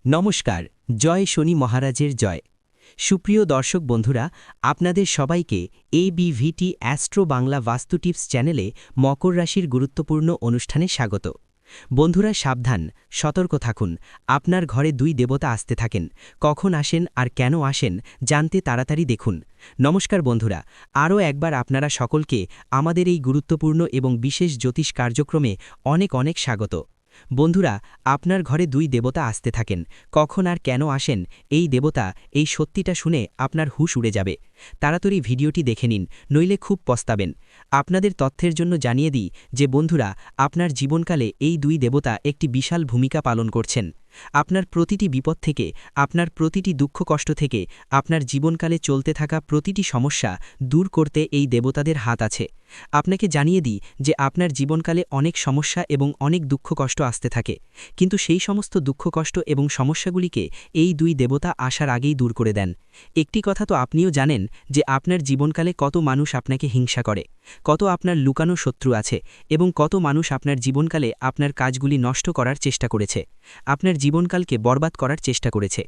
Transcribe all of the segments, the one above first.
নমস্কার। জয় শনি মহারাজের জয়। সুপ্রিয় দর্শক বন্ধুরা, আপনাদের সবাইকে ABVT অ্যাস্ট্রো বাংলা বাস্তু টিপস চ্যানেলে মকর রাশির গুরুত্বপূর্ণ অনুষ্ঠানে স্বাগত। বন্ধুরা সাবধান, সতর্ক থাকুন। আপনার ঘরে দুই দেবতা আসতে থাকেন। কখন আসেন আর কেন আসেন জানতে তাড়াতাড়ি দেখুন। নমস্কার বন্ধুরা, আরও একবার আপনারা সকলকে আমাদের এই গুরুত্বপূর্ণ এবং বিশেষ জ্যোতিষ কার্যক্রমে অনেক অনেক স্বাগত। বন্ধুরা, আপনার ঘরে দুই দেবতা আসতে থাকেন। কখন আর কেন আসেন এই দেবতা, এই সত্যিটা শুনে আপনার হুঁশ উড়ে যাবে। তাড়াতাড়ি ভিডিওটি দেখে নিন, নইলে খুব পস্তাবেন। আপনাদের তথ্যের জন্য জানিয়ে দিই যে বন্ধুরা, আপনার জীবনকালে এই দুই দেবতা একটি বিশাল ভূমিকা পালন করছেন। আপনার প্রতিটি বিপদ থেকে, আপনার প্রতিটি দুঃখ কষ্ট থেকে, আপনার জীবনকালে চলতে থাকা প্রতিটি সমস্যা দূর করতে এই দেবতাদের হাত আছে। আপনাকে জানিয়ে দিই যে আপনার জীবনকালে অনেক সমস্যা এবং অনেক দুঃখ কষ্ট আসতে থাকে, কিন্তু সেই সমস্ত দুঃখ কষ্ট এবং সমস্যাগুলিকে এই দুই দেবতা আসার আগেই দূর করে দেন। একটি কথা তো আপনিও জানেন যে আপনার জীবনকালে কত মানুষ আপনাকে হিংসা করে, কত আপনার লুকানো শত্রু আছে এবং কত মানুষ আপনার জীবনকালে আপনার কাজগুলি নষ্ট করার চেষ্টা করেছে, আপনার জীবনকালকে বরবাদ করার চেষ্টা করেছে।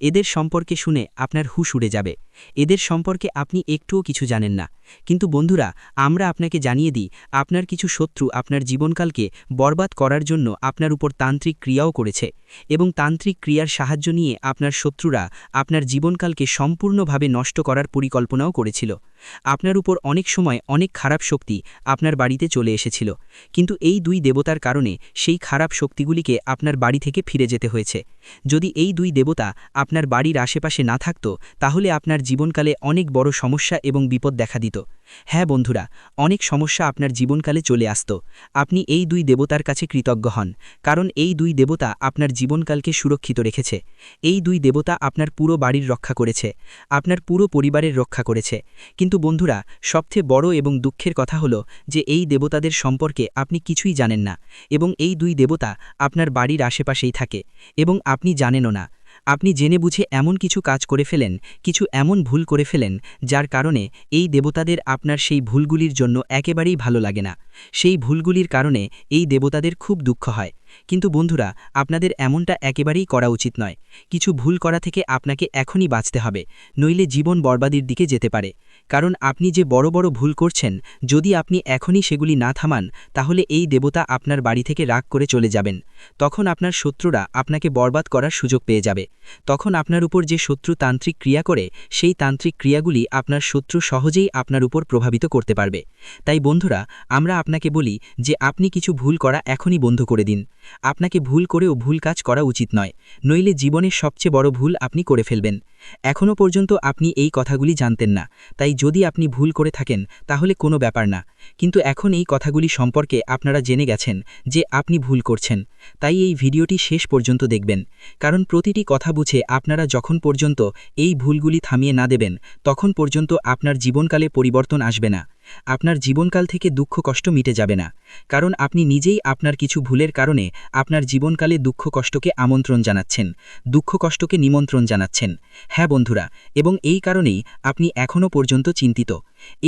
এদের সম্পর্কে শুনে আপনার হুঁশ উড়ে যাবে। এদের সম্পর্কে আপনি একটুও কিছু জানেন না, কিন্তু বন্ধুরা, আমরা আপনাকে জানিয়ে দিই আপনার কিছু শত্রু আপনার জীবনকালকে বরবাদ করার জন্য আপনার উপর তান্ত্রিক ক্রিয়াও করেছে, এবং তান্ত্রিক ক্রিয়ার সাহায্য নিয়ে আপনার শত্রুরা আপনার জীবনকালকে সম্পূর্ণভাবে নষ্ট করার পরিকল্পনাও করেছিল। আপনার উপর অনেক সময় অনেক খারাপ শক্তি আপনার বাড়িতে চলে এসেছিল, কিন্তু এই দুই দেবতার কারণে সেই খারাপ শক্তিগুলিকে আপনার বাড়ি থেকে ফিরে যেতে হয়েছে। যদি এই দুই দেবতা আপনার বাড়ির আশেপাশে না থাকত, তাহলে আপনার জীবনকালে অনেক বড় সমস্যা এবং বিপদ দেখা দিত। হ্যাঁ বন্ধুরা, অনেক সমস্যা আপনার জীবনকালে চলে আসত। আপনি এই দুই দেবতার কাছে কৃতজ্ঞ হন, কারণ এই দুই দেবতা আপনার জীবনকালকে সুরক্ষিত রেখেছে। এই দুই দেবতা আপনার পুরো বাড়ির রক্ষা করেছে, আপনার পুরো পরিবারের রক্ষা করেছে। কিন্তু বন্ধুরা, সবচেয়ে বড় এবং দুঃখের কথা হলো যে এই দেবতাদের সম্পর্কে আপনি কিছুই জানেন না, এবং এই দুই দেবতা আপনার বাড়ির আশেপাশেই থাকে এবং আপনি জানেনও না। আপনি জেনে বুঝে এমন কিছু কাজ করে ফেলেন, কিছু এমন ভুল করে ফেলেন, যার কারণে এই দেবতাদের আপনার সেই ভুলগুলির জন্য একেবারেই ভালো লাগে না। সেই ভুলগুলির কারণে এই দেবতাদের খুব দুঃখ হয়। কিন্তু বন্ধুরা, আপনাদের এমনটা একেবারেই করা উচিত নয়। কিছু ভুল করা থেকে আপনাকে এখনই বাঁচতে হবে, নইলে জীবন বরবাদির দিকে যেতে পারে। কারণ আপনি যে বড় বড় ভুল করছেন, যদি আপনি এখনই সেগুলি না থামান, তাহলে এই দেবতা আপনার বাড়ি থেকে রাগ করে চলে যাবেন। তখন আপনার শত্রুরা আপনাকে বরবাদ করার সুযোগ পেয়ে যাবে। তখন আপনার উপর যে শত্রু তান্ত্রিক ক্রিয়া করে, সেই তান্ত্রিক ক্রিয়াগুলি আপনার শত্রু সহজেই আপনার উপর প্রভাবিত করতে পারবে। তাই বন্ধুরা, আমরা আপনাকে বলি যে আপনি কিছু ভুল করা এখনই বন্ধ করে দিন। আপনাকে ভুল করেও ভুল কাজ করা উচিত নয়, নইলে জীবনের সবচেয়ে বড় ভুল আপনি করে ফেলবেন। এখনও পর্যন্ত আপনি এই কথাগুলি জানতেন না, তাই যদি আপনি ভুল করে থাকেন তাহলে কোনো ব্যাপার না। কিন্তু এখন এই কথাগুলি সম্পর্কে আপনারা জেনে গেছেন যে আপনি ভুল করছেন, তাই এই ভিডিওটি শেষ পর্যন্ত দেখবেন। কারণ প্রতিটি কথা বুঝে আপনারা যখন পর্যন্ত এই ভুলগুলি থামিয়ে না দেবেন, তখন পর্যন্ত আপনার জীবনকালে পরিবর্তন আসবে না। আপনার জীবনকাল থেকে দুঃখ কষ্ট মিটে যাবে না, কারণ আপনি নিজেই আপনার কিছু ভুলের কারণে আপনার জীবনকালে দুঃখ কষ্টকে আমন্ত্রণ জানাচ্ছেন, দুঃখ কষ্টকে নিমন্ত্রণ জানাচ্ছেন। হ্যাঁ বন্ধুরা, এবং এই কারণেই আপনি এখনও পর্যন্ত চিন্তিত।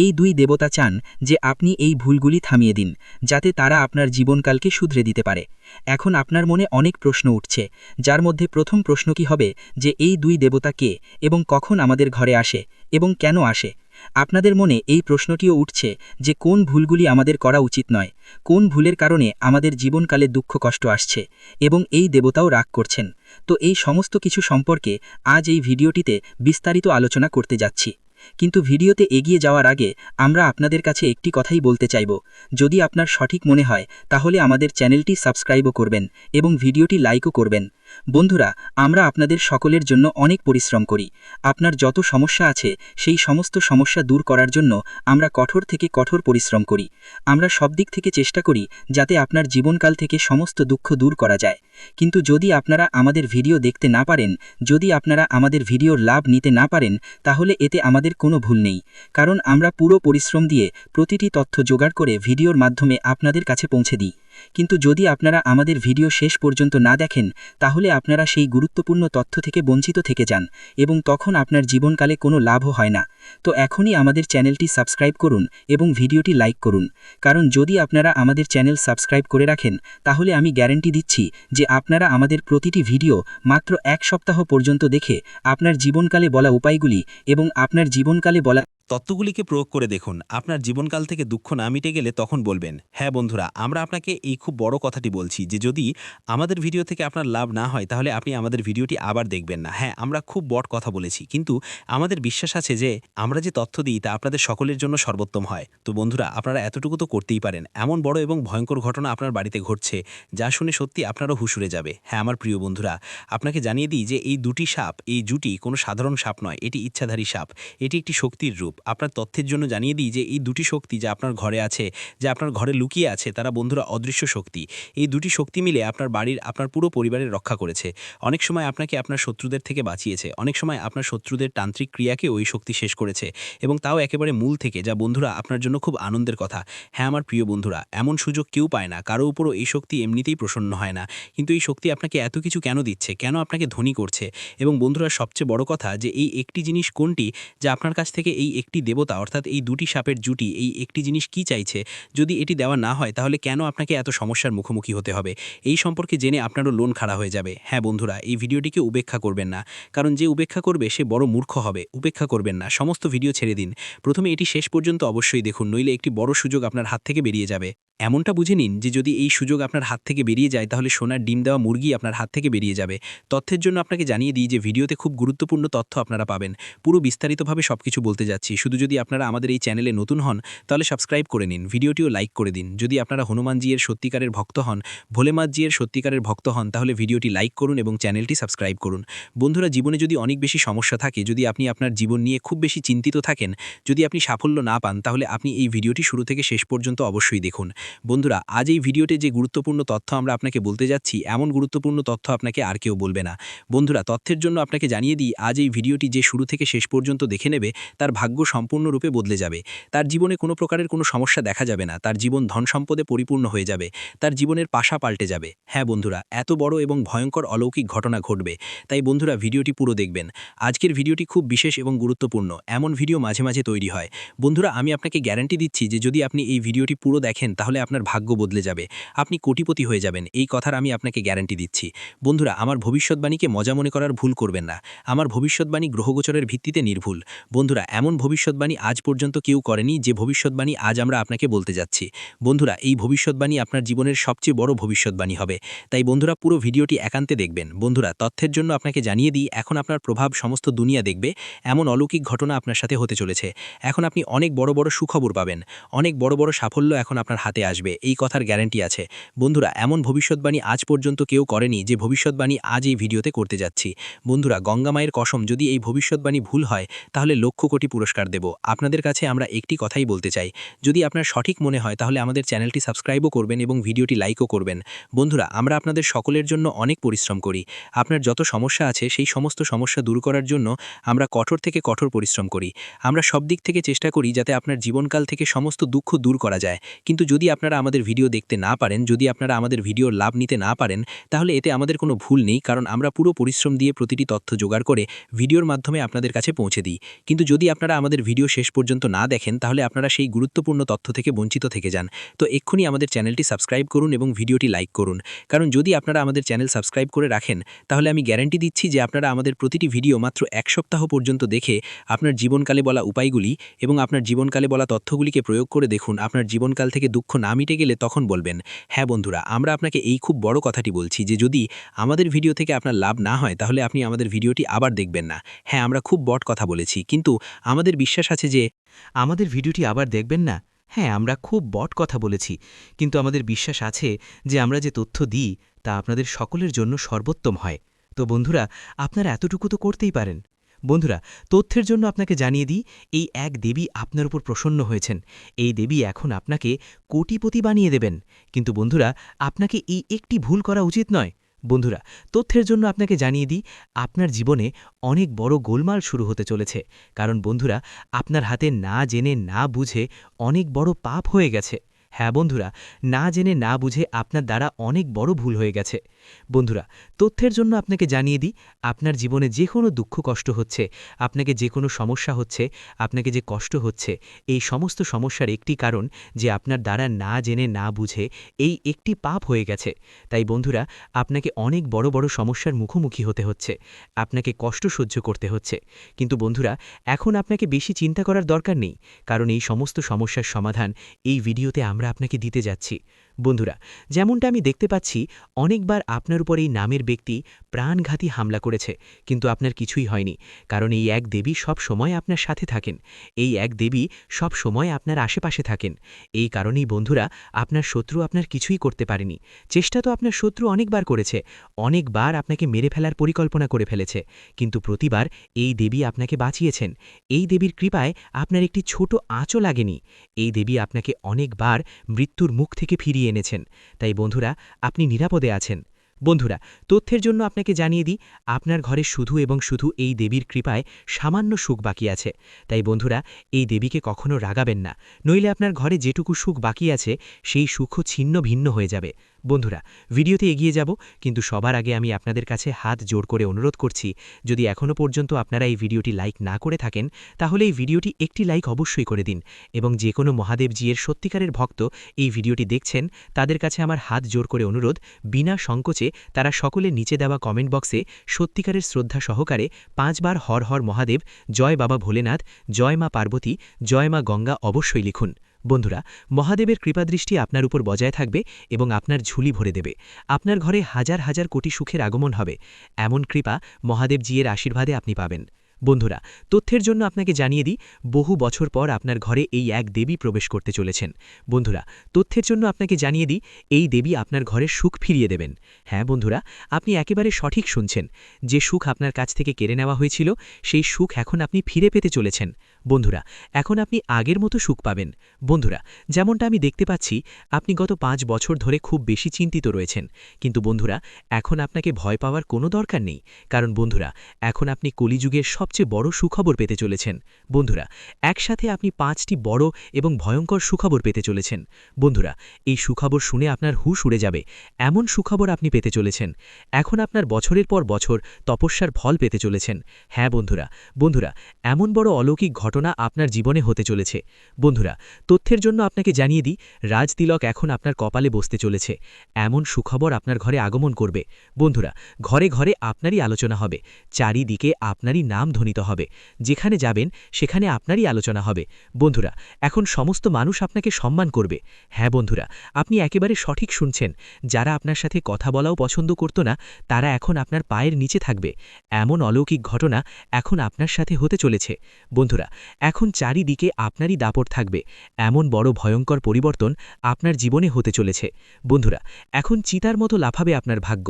এই দুই দেবতা চান যে আপনি এই ভুলগুলি থামিয়ে দিন, যাতে তারা আপনার জীবনকালকে শুধরে দিতে পারে। এখন আপনার মনে অনেক প্রশ্ন উঠছে, যার মধ্যে প্রথম প্রশ্ন কি হবে যে এই দুই দেবতা কে এবং কখন আমাদের ঘরে আসে এবং কেন আসে। আপনাদের মনে এই প্রশ্নটিও উঠছে যে কোন ভুলগুলি আমাদের করা উচিত নয়, কোন ভুলের কারণে আমাদের জীবনকালে দুঃখ কষ্ট আসছে এবং এই দেবতাও রাগ করছেন। তো এই সমস্ত কিছু সম্পর্কে আজ এই ভিডিওটিতে বিস্তারিত আলোচনা করতে যাচ্ছি। কিন্তু ভিডিওতে এগিয়ে যাওয়ার আগে আমরা আপনাদের কাছে একটি কথাই বলতে চাইব, যদি আপনার সঠিক মনে হয় তাহলে আমাদের চ্যানেলটি সাবস্ক্রাইবও করবেন এবং ভিডিওটি লাইকও করবেন। বন্ধুরা, আমরা আপনাদের সকলের জন্য অনেক পরিশ্রম করি। আপনার যত সমস্যা আছে সেই সমস্ত সমস্যা দূর করার জন্য আমরা কঠোর থেকে কঠোর পরিশ্রম করি। আমরা সব দিক থেকে চেষ্টা করি যাতে আপনার জীবনকাল থেকে সমস্ত দুঃখ দূর করা যায়। কিন্তু যদি আপনারা আমাদের ভিডিও দেখতে না পারেন, যদি আপনারা আমাদের ভিডিওর লাভ নিতে না পারেন, তাহলে এতে আমাদের কোনো ভুল নেই। কারণ আমরা পুরো পরিশ্রম দিয়ে প্রতিটি তথ্য জোগাড় করে ভিডিওর মাধ্যমে আপনাদের কাছে পৌঁছে দিই। কিন্তু যদি আপনারা আমাদের ভিডিও শেষ পর্যন্ত না দেখেন তাহলে আপনারা সেই গুরুত্বপূর্ণ তথ্য থেকে বঞ্চিত থেকে যান এবং তখন আপনার জীবনকালে কোনো লাভও হয় না। তো এখনই আমাদের চ্যানেলটি সাবস্ক্রাইব করুন এবং ভিডিওটি লাইক করুন, কারণ যদি আপনারা আমাদের চ্যানেল সাবস্ক্রাইব করে রাখেন তাহলে আমি গ্যারান্টি দিচ্ছি যে আপনারা আমাদের প্রতিটি ভিডিও মাত্র 1 সপ্তাহ পর্যন্ত দেখে আপনার জীবনকালে বলা উপায়গুলি এবং আপনার জীবনকালে বলা তত্ত্বগুলিকে প্রয়োগ করে দেখুন। আপনার জীবনকাল থেকে দুঃখ না মিটে গেলে তখন বলবেন। হ্যাঁ বন্ধুরা, আমরা আপনাকে এই খুব বড় কথাটি বলছি যে যদি আমাদের ভিডিও থেকে আপনার লাভ না হয় তাহলে আপনি আমাদের ভিডিওটি আবার দেখবেন না। হ্যাঁ, আমরা খুব বড় কথা বলেছি, কিন্তু আমাদের বিশ্বাস আছে যে আমরা যে তথ্য দিই তা আপনাদের সকলের জন্য সর্বোত্তম হয়। তো বন্ধুরা, আপনারা এতটুকু তো করতেই পারেন। এমন বড় এবং ভয়ঙ্কর ঘটনা আপনার বাড়িতে ঘটছে যা শুনে সত্যি আপনারও হুশ উড়ে যাবে। হ্যাঁ আমার প্রিয় বন্ধুরা, আপনাকে জানিয়ে দিই যে এই দুটি সাপ, এই জুটি কোনো সাধারণ সাপ নয়, এটি ইচ্ছাধারী সাপ। এটি একটি শক্তির রূপ। আপনার তথ্যের জন্য জানিয়ে দিই যে এই দুটি শক্তি যা আপনার ঘরে আছে, যা আপনার ঘরে লুকিয়ে আছে, তারা বন্ধুরা অদৃশ্য শক্তি। এই দুটি শক্তি মিলে আপনার বাড়ির, আপনার পুরো পরিবারের রক্ষা করেছে। অনেক সময় আপনাকে আপনার শত্রুদের থেকে বাঁচিয়েছে, অনেক সময় আপনার শত্রুদের তান্ত্রিক ক্রিয়াকে ওই শক্তি শেষ করেছে, এবং তাও একেবারে মূল থেকে, যা বন্ধুরা আপনার জন্য খুব আনন্দের কথা। হ্যাঁ আমার প্রিয় বন্ধুরা, এমন সুযোগ কেউ পায় না, কারো উপরও এই শক্তি এমনিতেই প্রসন্ন হয় না। কিন্তু এই শক্তি আপনাকে এত কিছু কেন দিচ্ছে, কেন আপনাকে ধনী করছে? এবং বন্ধুরা, সবচেয়ে বড় কথা যে এই একটি জিনিস কোনটি যা আপনার কাছ থেকে এই একটি দেবতা, অর্থাৎ এই দুটি সাপের জুটি, এই একটি জিনিস কি চাইছে? যদি এটি দেওয়া না হয় তাহলে কেন আপনাকে এত সমস্যার মুখোমুখি হতে হবে? এই সম্পর্কে জেনে আপনারও লোন খাড়া হয়ে যাবে। হ্যাঁ বন্ধুরা, এই ভিডিওটিকে উপেক্ষা করবেন না, কারণ যে উপেক্ষা করবে সে বড় মূর্খ হবে। উপেক্ষা করবেন না, সমস্ত ভিডিও ছেড়ে দিন। প্রথমে এটি শেষ পর্যন্ত অবশ্যই দেখুন, নইলে একটি বড় সুযোগ আপনার হাত থেকে বেরিয়ে যাবে। এমনটা বুঝে নিন যে যদি এই সুযোগ আপনার হাত থেকে বেরিয়ে যায় তাহলে সোনার ডিম দেওয়া মুরগি আপনার হাত থেকে বেরিয়ে যাবে। তথ্যের জন্য আপনাকে জানিয়ে দিই যে ভিডিওতে খুব গুরুত্বপূর্ণ তথ্য আপনারা পাবেন। পুরো বিস্তারিতভাবে সবকিছু বলতে যাচ্ছি। শুধু যদি আপনারা আমাদের এই চ্যানেলে নতুন হন তাহলে সাবস্ক্রাইব করে নিন, ভিডিওটিও লাইক করে দিন। যদি আপনারা হনুমানজির সত্যিকারের ভক্ত হন, ভোলেনাথজির সত্যিকারের ভক্ত হন, তাহলে ভিডিওটি লাইক করুন এবং চ্যানেলটি সাবস্ক্রাইব করুন। বন্ধুরা, জীবনে যদি অনেক বেশি সমস্যা থাকে, যদি আপনি আপনার জীবন নিয়ে খুব বেশি চিন্তিত থাকেন, যদি আপনি সাফল্য না পান, তাহলে আপনি এই ভিডিওটি শুরু থেকে শেষ পর্যন্ত অবশ্যই দেখুন। বন্ধুরা, আজ এই ভিডিওতে যে গুরুত্বপূর্ণ তথ্য আমরা আপনাকে বলতে যাচ্ছি, এমন গুরুত্বপূর্ণ তথ্য আপনাকে আর কেউ বলবে না। বন্ধুরা, তথ্যের জন্য আপনাকে জানিয়ে দিই, আজ এই ভিডিওটি যে শুরু থেকে শেষ পর্যন্ত দেখে নেবে তার ভাগ্য সম্পূর্ণরূপে বদলে যাবে। তার জীবনে কোনো প্রকারের কোনো সমস্যা দেখা যাবে না, তার জীবন ধন সম্পদে পরিপূর্ণ হয়ে যাবে, তার জীবনের পাশা পাল্টে যাবে। হ্যাঁ বন্ধুরা, এত বড় এবং ভয়ঙ্কর অলৌকিক ঘটনা ঘটবে। তাই বন্ধুরা, ভিডিওটি পুরো দেখবেন। আজকের ভিডিওটি খুব বিশেষ এবং গুরুত্বপূর্ণ। এমন ভিডিও মাঝে মাঝে তৈরি হয়। বন্ধুরা, আমি আপনাকে গ্যারান্টি দিচ্ছি যে যদি আপনি এই ভিডিওটি পুরো দেখেন তাহলে আপনার ভাগ্য বদলে যাবে, আপনি কোটিপতি হয়ে যাবেন। এই কথার আমি আপনাকে গ্যারান্টি দিচ্ছি। বন্ধুরা, আমার ভবিষ্যৎবাণীকে মজা মনে করার ভুল করবেন না। আমার ভবিষ্যৎবাণী গ্রহগোচরের ভিত্তিতে নির্ভুল। বন্ধুরা, এমন ভবিষ্যৎবাণী আজ পর্যন্ত কেউ করেনি যে ভবিষ্যৎবাণী আজ আমরা আপনাকে বলতে যাচ্ছি। বন্ধুরা, এই ভবিষ্যৎবাণী আপনার জীবনের সবচেয়ে বড় ভবিষ্যৎবাণী হবে। তাই বন্ধুরা, পুরো ভিডিওটি একান্তে দেখবেন। বন্ধুরা, তথ্যের জন্য আপনাকে জানিয়ে দিই, এখন আপনার প্রভাব সমস্ত দুনিয়া দেখবে। এমন অলৌকিক ঘটনা আপনার সাথে হতে চলেছে। এখন আপনি অনেক বড় বড় সুখবর পাবেন, অনেক বড় বড় সাফল্য এখন আপনার হাতে আসবে, এই কথার গ্যারান্টি আছে। বন্ধুরা, এমন ভবিষ্যৎবাণী আজ পর্যন্ত কেউ করেনি যে ভবিষ্যৎবাণী আজ এই ভিডিওতে করতে যাচ্ছি। বন্ধুরা, গঙ্গা মায়ের কসম, যদি এই ভবিষ্যৎবাণী ভুল হয় তাহলে লক্ষ কোটি পুরস্কার দেব। আপনাদের কাছে আমরা একটি কথাই বলতে চাই, যদি আপনার সঠিক মনে হয় তাহলে আমাদের চ্যানেলটি সাবস্ক্রাইবও করবেন এবং ভিডিওটি লাইকও করবেন। বন্ধুরা, আমরা আপনাদের সকলের জন্য অনেক পরিশ্রম করি। আপনার যত সমস্যা আছে সেই সমস্ত সমস্যা দূর করার জন্য আমরা কঠোর থেকে কঠোর পরিশ্রম করি। আমরা সব দিক থেকে চেষ্টা করি যাতে আপনার জীবনকাল থেকে সমস্ত দুঃখ দূর করা যায়। কিন্তু যদি আপনারা আমাদের ভিডিও দেখতে না পারেন, যদি আপনারা আমাদের ভিডিওর লাভ নিতে না পারেন, তাহলে এতে আমাদের কোনো ভুল নেই, কারণ আমরা পুরো পরিশ্রম দিয়ে প্রতিটি তথ্য জোগাড় করে ভিডিওর মাধ্যমে আপনাদের কাছে পৌঁছে দিই। কিন্তু যদি আপনারা আমাদের ভিডিও শেষ পর্যন্ত না দেখেন তাহলে আপনারা সেই গুরুত্বপূর্ণ তথ্য থেকে বঞ্চিত থেকে যান। তো এক্ষুনি আমাদের চ্যানেলটি সাবস্ক্রাইব করুন এবং ভিডিওটি লাইক করুন, কারণ যদি আপনারা আমাদের চ্যানেল সাবস্ক্রাইব করে রাখেন তাহলে আমি গ্যারান্টি দিচ্ছি যে আপনারা আমাদের প্রতিটি ভিডিও মাত্র 1 সপ্তাহ পর্যন্ত দেখে আপনার জীবনকালে বলা উপায়গুলি এবং আপনার জীবনকালে বলা তথ্যগুলিকে প্রয়োগ করে দেখুন। আপনার জীবনকাল থেকে দুঃখ না মিটে গেলে তখন বলবেন। হ্যাঁ বন্ধুরা, আমরা আপনাকে এই খুব বড় কথাটি বলছি যে যদি আমাদের ভিডিও থেকে আপনার লাভ না হয় তাহলে আপনি আমাদের ভিডিওটি আবার দেখবেন না। হ্যাঁ, আমরা খুব বড় কথা বলেছি, কিন্তু আমাদের বিশ্বাস আছে যে আমাদের ভিডিওটি আবার দেখবেন না। হ্যাঁ, আমরা খুব বট কথা বলেছি, কিন্তু আমাদের বিশ্বাস আছে যে আমরা যে তথ্য দিই তা আপনাদের সকলের জন্য সর্বোত্তম হয়। তো বন্ধুরা, আপনারা এতটুকু তো করতেই পারেন। বন্ধুরা, তথ্যের জন্য আপনাকে জানিয়ে দিই, এই এক দেবী আপনার উপর প্রসন্ন হয়েছেন। এই দেবী এখন আপনাকে কোটিপতি বানিয়ে দেবেন। কিন্তু বন্ধুরা, আপনাকে এই একটি ভুল করা উচিত নয়। বন্ধুরা, তথ্যের জন্য আপনাকে জানিয়ে দিই, আপনার জীবনে অনেক বড় গোলমাল শুরু হতে চলেছে, কারণ বন্ধুরা, আপনার হাতে না জেনে না বুঝে অনেক বড় পাপ হয়ে গেছে। হ্যাঁ বন্ধুরা, না জেনে না বুঝে আপনার দ্বারা অনেক বড় ভুল হয়ে গেছে। বন্ধুরা, তথ্যের জন্য আপনাকে জানিয়ে দিই, আপনার জীবনে যে কোনো দুঃখ কষ্ট হচ্ছে, আপনাকে যে কোনো সমস্যা হচ্ছে, আপনাকে যে কষ্ট হচ্ছে, এই সমস্ত সমস্যার একটি কারণ যে আপনার দ্বারা না জেনে না বুঝে এই একটি পাপ হয়ে গেছে। তাই বন্ধুরা, আপনাকে অনেক বড় বড় সমস্যার মুখোমুখি হতে হচ্ছে, আপনাকে কষ্ট সহ্য করতে হচ্ছে। কিন্তু বন্ধুরা, এখন আপনাকে বেশি চিন্তা করার দরকার নেই, কারণ এই সমস্ত সমস্যার সমাধান এই ভিডিওতে আমরা আপনাকে দিতে যাচ্ছি। বন্ধুরা, যেমনটা আমি দেখতে পাচ্ছি, অনেকবার আপনার উপর এই নামের ব্যক্তি প্রাণঘাতী হামলা করেছে, কিন্তু আপনার কিছুই হয়নি, কারণ এই এক দেবী সব সময় আপনার সাথে থাকেন, এই এক দেবী সব সময় আপনার আশেপাশে থাকেন। এই কারণেই বন্ধুরা, আপনার শত্রু আপনার কিছুই করতে পারেনি। চেষ্টা তো আপনার শত্রু অনেকবার করেছে, অনেকবার আপনাকে মেরে ফেলার পরিকল্পনা করে ফেলেছে, কিন্তু প্রতিবার এই দেবী আপনাকে বাঁচিয়েছেন। এই দেবীর কৃপায় আপনার একটি ছোট আঁচও লাগেনি। এই দেবী আপনাকে অনেকবার মৃত্যুর মুখ থেকে ফিরিয়ে এনেছেন। তাই বন্ধুরা, আপনি নিরাপদে আছেন। বন্ধুরা, তথ্যের জন্য আপনাকে জানিয়ে দিই, আপনার ঘরে শুধু এবং শুধু এই দেবীর কৃপায় সামান্য সুখ বাকি আছে। তাই বন্ধুরা, এই দেবীকে কখনো রাগাবেন না, নইলে আপনার ঘরে যেটুকু সুখ বাকি আছে সেই সুখও ছিন্ন ভিন্ন হয়ে যাবে। বন্ধুরা, ভিডিওতে এগিয়ে যাব, কিন্তু সবার আগে আমি আপনাদের কাছে হাত জোড় করে অনুরোধ করছি, যদি এখনও পর্যন্ত আপনারা এই ভিডিওটি লাইক না করে থাকেন, তাহলে এই ভিডিওটি একটি লাইক অবশ্যই করে দিন, এবং যে কোনো মহাদেবজির সত্যিকারের ভক্ত এই ভিডিওটি দেখছেন, তাদের কাছে আমার হাত জোড় করে অনুরোধ, বিনা সংকোচে তারা সকলে নিচে দেওয়া কমেন্ট বক্সে সত্যিকারের শ্রদ্ধা সহকারে 5 বার হর হর মহাদেব, জয় বাবা ভোলেনাথ, জয় মা পার্বতী, জয় মা গঙ্গা অবশ্যই লিখুন। বন্ধুরা, মহাদেবের কৃপাদৃষ্টি আপনার উপর বজায় থাকবে এবং আপনার ঝুলি ভরে দেবে। আপনার ঘরে হাজার হাজার কোটি সুখের আগমন হবে, এমন কৃপা মহাদেবজির আশীর্বাদে আপনি পাবেন। বন্ধুরা, তথ্যের জন্য আপনাকে জানিয়ে দিই, বহু বছর পর আপনার ঘরে এই এক দেবী প্রবেশ করতে চলেছেন। বন্ধুরা, তথ্যের জন্য আপনাকে জানিয়ে দিই, এই দেবী আপনার ঘরে সুখ ফিরিয়ে দেবেন। হ্যাঁ বন্ধুরা, আপনি একেবারে সঠিক শুনছেন, যে সুখ আপনার কাছ থেকে কেড়ে নেওয়া হয়েছিল, সেই সুখ এখন আপনি ফিরে পেতে চলেছেন। বন্ধুরা, এখন আপনি আগের মতো সুখ পাবেন। বন্ধুরা, যেমনটা আমি দেখতে পাচ্ছি, আপনি গত 5 বছর ধরে খুব বেশি চিন্তিত রয়েছেন, কিন্তু বন্ধুরা, এখন আপনাকে ভয় পাওয়ার কোনো দরকার নেই, কারণ বন্ধুরা, এখন আপনি কলিযুগের সবচেয়ে বড় সুখবর পেতে চলেছেন। বন্ধুরা, একসাথে আপনি 5টি বড় এবং ভয়ঙ্কর সুখবর পেতে চলেছেন। বন্ধুরা, এই সুখবর শুনে আপনার হুঁশ উড়ে যাবে, এমন সুখবর আপনি পেতে চলেছেন। এখন আপনার বছরের পর বছর তপস্যার ফল পেতে চলেছেন। হ্যাঁ বন্ধুরা, বন্ধুরা, এমন বড় অলৌকিক ঘটনা আপনার জীবনে হতে চলেছে। বন্ধুরা, তথ্যের জন্য আপনাকে জানিয়ে দিই, রাজতিলক এখন আপনার কপালে বসতে চলেছে, এমন সুখবর আপনার ঘরে আগমন করবে। বন্ধুরা, ঘরে ঘরে আপনারই আলোচনা হবে, চারিদিকে আপনারই নাম ধ্বনিত হবে, যেখানে যাবেন সেখানে আপনারই আলোচনা হবে। বন্ধুরা, এখন সমস্ত মানুষ আপনাকে সম্মান করবে। হ্যাঁ বন্ধুরা, আপনি একেবারে সঠিক শুনছেন, যারা আপনার সাথে কথা বলাও পছন্দ করত না, তারা এখন আপনার পায়ের নিচে থাকবে। এমন অলৌকিক ঘটনা এখন আপনার সাথে হতে চলেছে। বন্ধুরা, এখন চারিদিকে আপনারই দাপট থাকবে, এমন বড় ভয়ঙ্কর পরিবর্তন আপনার জীবনে হতে চলেছে। বন্ধুরা, এখন চিতার মতো লাফাবে আপনার ভাগ্য,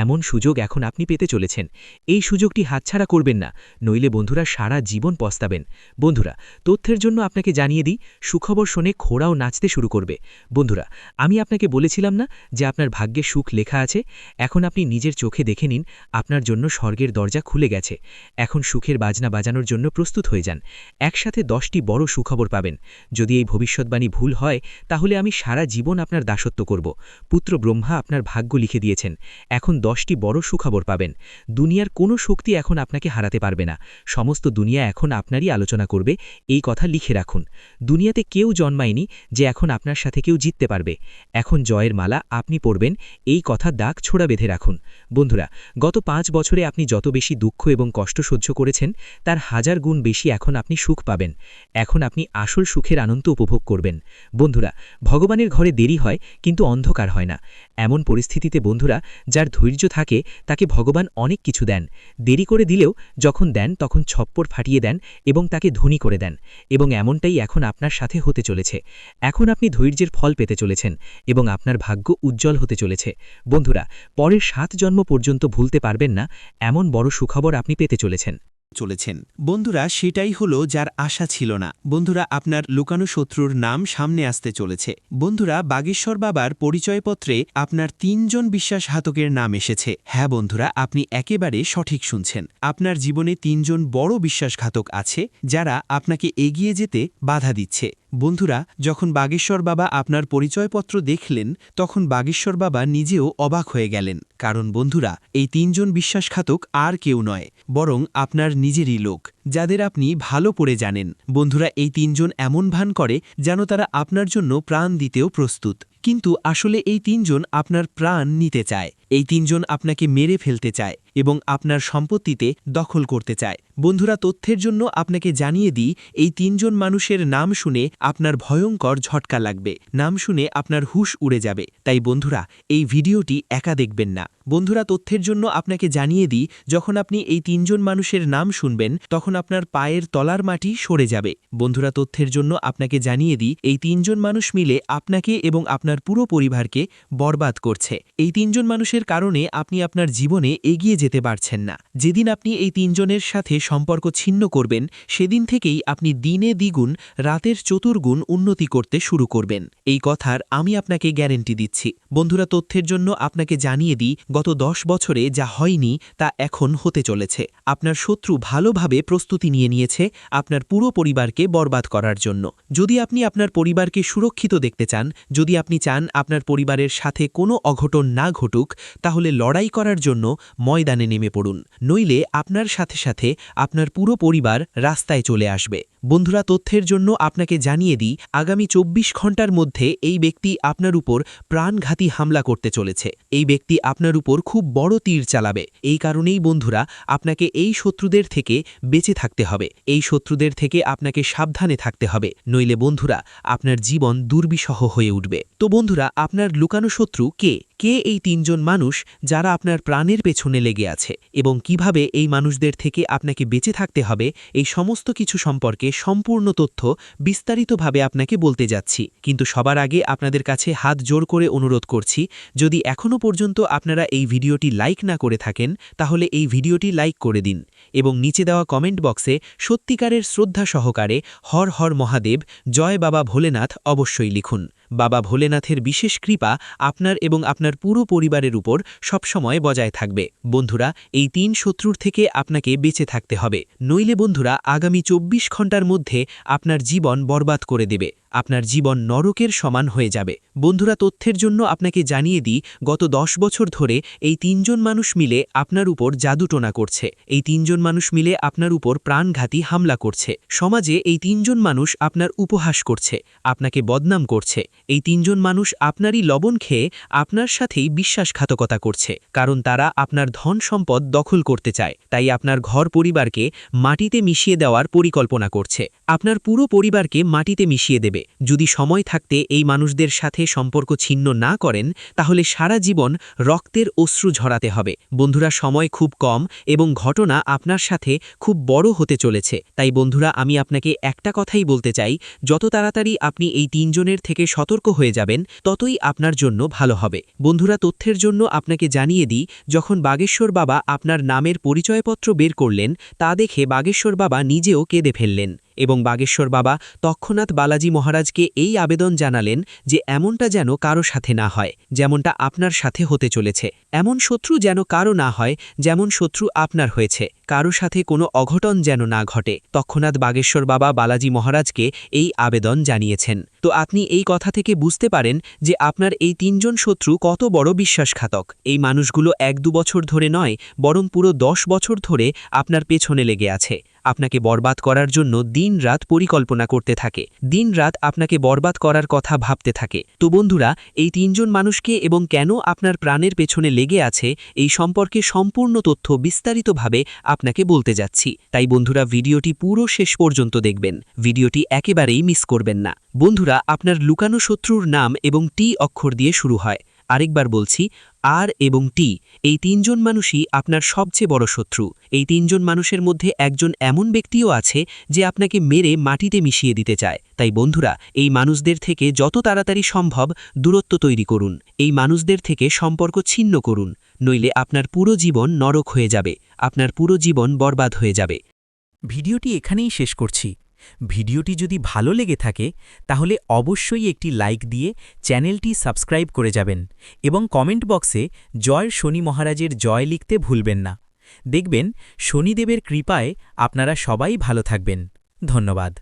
এমন সুযোগ এখন আপনি পেতে চলেছেন। এই সুযোগটি হাতছাড়া করবেন না, নইলে বন্ধুরা সারা জীবন পস্তাবেন। বন্ধুরা, তথ্যের জন্য আপনাকে জানিয়ে দিই, সুখবর শুনে ঘোড়াও নাচতে শুরু করবে। বন্ধুরা, আমি আপনাকে বলেছিলাম না যে আপনার ভাগ্যে সুখ লেখা আছে? এখন আপনি নিজের চোখে দেখে নিন, আপনার জন্য স্বর্গের দরজা খুলে গেছে। এখন সুখের বাজনা বাজানোর জন্য প্রস্তুত হয়ে যান। একসাথে 10টি বড় সুখবর পাবেন। যদি এই ভবিষ্যৎবাণী ভুল হয়, তাহলে আমি সারা জীবন আপনার দাসত্ব করব। পুত্র ব্রহ্মা আপনার ভাগ্য লিখে দিয়েছেন, এখন 10টি বড় সুখবর পাবেন। দুনিয়ার কোনো শক্তি এখন আপনাকে হারাতে পারবে না, সমস্ত দুনিয়া এখন আপনারই আলোচনা করবে, এই কথা লিখে রাখুন। দুনিয়াতে কেউ জন্মায়নি যে এখন আপনার সাথে কেউ জিততে পারবে। এখন জয়ের মালা আপনি পরবেন, এই কথা দাগ ছোড়া বেঁধে রাখুন। বন্ধুরা, গত 5 বছরে আপনি যত বেশি দুঃখ এবং কষ্ট সহ্য করেছেন, তার 1000 গুণ বেশি এখন আপনি সুখ পাবেন। এখন আপনি আসল সুখের আনন্দ উপভোগ করবেন। বন্ধুরা, ভগবানের ঘরে দেরি হয়, কিন্তু অন্ধকার হয় না। এমন পরিস্থিতিতে বন্ধুরা, যার ধৈর্য থাকে তাকে ভগবান অনেক কিছু দেন। দেরি করে দিলেও যখন দেন তখন ছপ্পর ফাটিয়ে দেন এবং তাকে ধনী করে দেন, এবং এমনটাই এখন আপনার সাথে হতে চলেছে। এখন আপনি ধৈর্যের ফল পেতে চলেছেন এবং আপনার ভাগ্য উজ্জ্বল হতে চলেছে। বন্ধুরা, পরের 7 জন্ম পর্যন্ত ভুলতে পারবেন না, এমন বড় সুখবর আপনি পেতে চলেছেন। বন্ধুরা, সেটাই হলো যার আশা ছিল না। বন্ধুরা, আপনার লুকানো শত্রুর নাম সামনে আসতে চলেছে। বন্ধুরা, বাগেশ্বর বাবার পরিচয়পত্রে আপনার 3 জন বিশ্বাসঘাতকের নাম এসেছে। হ্যাঁ বন্ধুরা, আপনি একেবারে সঠিক শুনছেন, আপনার জীবনে 3 জন বড় বিশ্বাসঘাতক আছে, যারা আপনাকে এগিয়ে যেতে বাধা দিচ্ছে। বন্ধুরা, যখন বাগেশ্বর বাবা আপনার পরিচয়পত্র দেখলেন তখন বাগেশ্বর বাবা নিজেও অবাক হয়ে গেলেন। কারণ বন্ধুরা, এই 3 জন বিশ্বাসঘাতক আর কেউ নয়, বরং আপনার নিজেরই লোক, যাদের আপনি ভালো করে জানেন। বন্ধুরা, এই 3 জন এমন ভান করে যেন তারা আপনার জন্য প্রাণ দিতেও প্রস্তুত, কিন্তু আসলে এই 3 জন আপনার প্রাণ নিতে চায়। এই 3 জন আপনাকে মেরে ফেলতে চায় এবং আপনার সম্পত্তিতে দখল করতে চায়। বন্ধুরা, তথ্যের জন্য আপনাকে জানিয়ে দিই, এই 3 জন মানুষের নাম শুনে আপনার ভয়ঙ্কর ঝটকা লাগবে, নাম শুনে আপনার হুঁশ উড়ে যাবে। তাই বন্ধুরা, এই ভিডিওটি একা দেখবেন না। বন্ধুরা, তথ্যের জন্য আপনাকে জানিয়ে দিই, যখন আপনি এই 3 জন মানুষের নাম শুনবেন তখন আপনার পায়ের তলার মাটি সরে যাবে। বন্ধুরা, তথ্যের জন্য আপনাকে জানিয়ে দিই, এই 3 জন মানুষ মিলে আপনাকে এবং আপনার পুরো পরিবারকে বরবাদ করছে। এই 3 জন মানুষের কারণে আপনি আপনার জীবনে এগিয়ে যেতে পারছেন না। যেদিন আপনি এই 3 জনের সাথে সম্পর্ক ছিন্ন করবেন, সেদিন থেকেই আপনি দিনে দ্বিগুণ রাতের চতুর্গুণ উন্নতি করতে শুরু করবেন। এই কথার আমি আপনাকে গ্যারেন্টি দিচ্ছি। বন্ধুরা, তথ্যের জন্য আপনাকে জানিয়ে দিই, গত 10 বছরে যা হয়নি তা এখন হতে চলেছে। আপনার শত্রু ভালোভাবে প্রস্তুতি নিয়েছে আপনার পুরো পরিবারকে বরবাদ করার জন্য। যদি আপনি আপনার পরিবারকে সুরক্ষিত দেখতে চান, যদি আপনি চান আপনার পরিবারের সাথে কোনো অঘটন না ঘটুক, তাহলে লড়াই করার জন্য ময়দানে নেমে পড়ুন, নইলে আপনার সাথে সাথে আপনার পুরো পরিবার রাস্তায় চলে আসবে। বন্ধুরা, তথ্যের জন্য আপনাকে জানিয়ে দিই, আগামী 24 ঘন্টার মধ্যে এই ব্যক্তি আপনার উপর প্রাণঘাতী হামলা করতে চলেছে। এই ব্যক্তি আপনার উপর খুব বড় তীর চালাবে। এই কারণেই বন্ধুরা, আপনাকে এই শত্রুদের থেকে বেঁচে থাকতে হবে, এই শত্রুদের থেকে আপনাকে সাবধানে থাকতে হবে, নইলে বন্ধুরা আপনার জীবন দুর্বিষহ হয়ে উঠবে। তো বন্ধুরা, আপনার লুকানো শত্রু কে? কে এই 3 জন মানুষ যারা আপনার প্রাণের পেছনে লেগে আছে, এবং কিভাবে এই মানুষদের থেকে আপনাকে বেঁচে থাকতে হবে, এই সমস্ত কিছু সম্পর্কে সম্পূর্ণ তথ্য বিস্তারিতভাবে আপনাকে বলতে যাচ্ছি। কিন্তু সবার আগে আপনাদের কাছে হাত জোর করে অনুরোধ করছি, যদি এখনও পর্যন্ত আপনারা এই ভিডিওটি লাইক না করে থাকেন, তাহলে এই ভিডিওটি লাইক করে দিন এবং নিচে দেওয়া কমেন্ট বক্সে সত্যিকারের শ্রদ্ধা সহকারে হর হর মহাদেব, জয় বাবা ভোলেনাথ অবশ্যই লিখুন। বাবা ভোলেনাথের বিশেষ কৃপা আপনার এবং আপনার পুরো পরিবারের উপর সবসময় বজায় থাকবে। বন্ধুরা, এই 3 শত্রুর থেকে আপনাকে বেঁচে থাকতে হবে, নইলে বন্ধুরা আগামী 24 ঘন্টার মধ্যে আপনার জীবন বরবাদ করে দেবে, আপনার জীবন নরকের সমান হয়ে যাবে। বন্ধুরা, তথ্যের জন্য আপনাকে জানিয়ে দিই, গত 10 বছর ধরে এই 3 জন মানুষ মিলে আপনার উপর জাদুটোনা করছে। এই 3 জন মানুষ মিলে আপনার উপর প্রাণঘাতী হামলা করছে। সমাজে এই 3 জন মানুষ আপনার উপহাস করছে, আপনাকে বদনাম করছে। এই 3 জন মানুষ আপনারই লবণ খেয়ে আপনার সাথেই বিশ্বাসঘাতকতা করছে, কারণ তারা আপনার ধন সম্পদ দখল করতে চায়। তাই আপনার ঘর পরিবারকে মাটিতে মিশিয়ে দেওয়ার পরিকল্পনা করছে, আপনার পুরো পরিবারকে মাটিতে মিশিয়ে দেবে। যদি সময় থাকতে এই মানুষদের সাথে সম্পর্ক ছিন্ন না করেন, তাহলে সারা জীবন রক্তের অশ্রু ঝরাতে হবে। বন্ধুরা, সময় খুব কম এবং ঘটনা আপনার সাথে খুব বড় হতে চলেছে। তাই বন্ধুরা, আমি আপনাকে একটা কথাই বলতে চাই, যত তাড়াতাড়ি আপনি এই 3 জনের থেকে সতর্ক হয়ে যাবেন, ততই আপনার জন্য ভালো হবে। বন্ধুরা, তথ্যের জন্য আপনাকে জানিয়ে দিই, যখন বাগেশ্বর বাবা আপনার নামের পরিচয়পত্র বের করলেন, তা দেখে বাগেশ্বর বাবা নিজেও কেঁদে ফেললেন এবং বাগেশ্বর বাবা তৎক্ষণাৎ বালাজি মহারাজকে এই আবেদন জানালেন যে এমনটা যেন কারো সাথে না হয়, যেমনটা আপনার সাথে হতে চলেছে। এমন শত্রু যেন কারো না হয় যেমন শত্রু আপনার হয়েছে, কারো সাথে কোনো অঘটন যেন না ঘটে। তৎক্ষণাৎ বাগেশ্বর বাবা বালাজি মহারাজকে এই আবেদন জানিয়েছেন। তো আপনি এই কথা থেকে বুঝতে পারেন যে আপনার এই 3 জন শত্রু কত বড় বিশ্বাসঘাতক। এই মানুষগুলো 1-2 বছর ধরে নয়, বরং পুরো 10 বছর ধরে আপনার পেছনে লেগে আছে, আপনাকে বরবাদ করার জন্য দিন-রাত পরিকল্পনা করতে থাকে, দিন-রাত আপনাকে বরবাদ করার কথা ভাবতে থাকে। তো বন্ধুরা, এই 3 জন মানুষকে এবং কেন আপনার প্রাণের পেছনে লেগে আছে, এই সম্পর্কে সম্পূর্ণ তথ্য বিস্তারিতভাবে আপনাকে বলতে যাচ্ছি। তাই বন্ধুরা, ভিডিওটি পুরো শেষ পর্যন্ত দেখবেন, ভিডিওটি একেবারেই মিস করবেন না। বন্ধুরা, আপনার লুকানো শত্রুর নাম এবং টি অক্ষর দিয়ে শুরু হয়। আরেকবার বলছি, আর এবং টি, এই 3 জন মানুষই আপনার সবচেয়ে বড় শত্রু। এই 3 জন মানুষের মধ্যে একজন এমন ব্যক্তিও আছে যে আপনাকে মেরে মাটিতে মিশিয়ে দিতে চায়। তাই বন্ধুরা, এই মানুষদের থেকে যত তাড়াতাড়ি সম্ভব দূরত্ব তৈরি করুন, এই মানুষদের থেকে সম্পর্ক ছিন্ন করুন, নইলে আপনার পুরো জীবন নরক হয়ে যাবে, আপনার পুরো জীবন বরবাদ হয়ে যাবে। ভিডিওটি এখানেই শেষ করছি। ভিডিওটি যদি ভালো লেগে থাকে তাহলে অবশ্যই একটি লাইক দিয়ে চ্যানেলটি সাবস্ক্রাইব করে যাবেন এবং কমেন্ট বক্সে জয় শনি মহারাজের জয় লিখতে ভুলবেন না। দেখবেন শনিদেবের কৃপায় আপনারা সবাই ভালো থাকবেন। ধন্যবাদ।